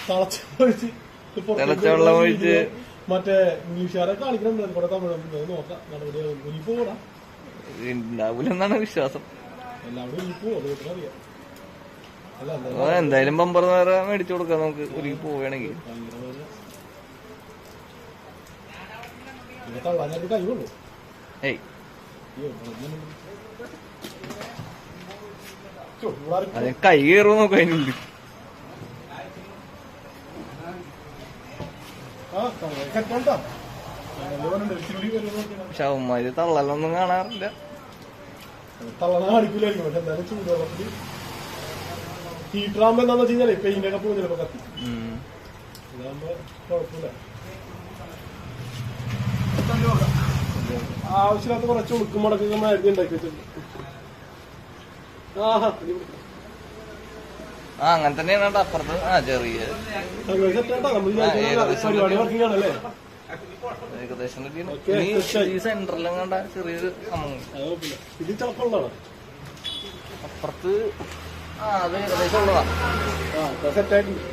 തിളച്ച വെള്ളം ഒഴിച്ച് മറ്റേ ഇംഗ്ലീഷുകാരെ കാണിക്കണം കുറെ തമിഴ് നോക്കാം പോടാ ഉണ്ടാവൂലെന്നാണ് വിശ്വാസം. എല്ലാവരും അറിയാം. എന്തായാലും ബമ്പർ നേരെ മേടിച്ചു കൊടുക്കാം നമുക്ക് ഒരുക്കി പോവുകയാണെങ്കിൽ. കഴിവുള്ളൂ. ഏയ് അത് കൈ കയറുമോ നോക്കാം അതിനുള്ളിൽ. പക്ഷെ അവന്മാര് തള്ളലൊന്നും കാണാറില്ല. തള്ളണ കാണിക്കൂലായിരിക്കും. പക്ഷെ എന്തായാലും ചൂടുവെള്ളത്തിൽ ഹീറ്ററാകുമ്പോ എന്താന്ന് വെച്ച് കഴിഞ്ഞാല് പെയിന്റൊക്കെ പോകും ചിലപ്പോ കത്തി. ഇതാകുമ്പോ കുഴപ്പമില്ല. ആവശ്യമില്ലാത്ത കുറച്ച് ഉളുക്കും മുടക്കൊക്കെ മാറ്റി ഉണ്ടാക്കി വെച്ചിട്ടുണ്ട്. അങ്ങനെ തന്നെയാണ് അപ്പുറത്ത്. ചെറിയ പരിപാടി വർക്കിംഗ് ആണല്ലേ. ഏകദേശം ഈ സെന്ററിലും കണ്ട ചെറിയൊരു സംഭവം. ഇത് ചിലപ്പുള്ളതാണ് അപ്പുറത്ത്. അത് ഏകദേശം ഉള്ളതാ. സെറ്റായിട്ടുണ്ട്.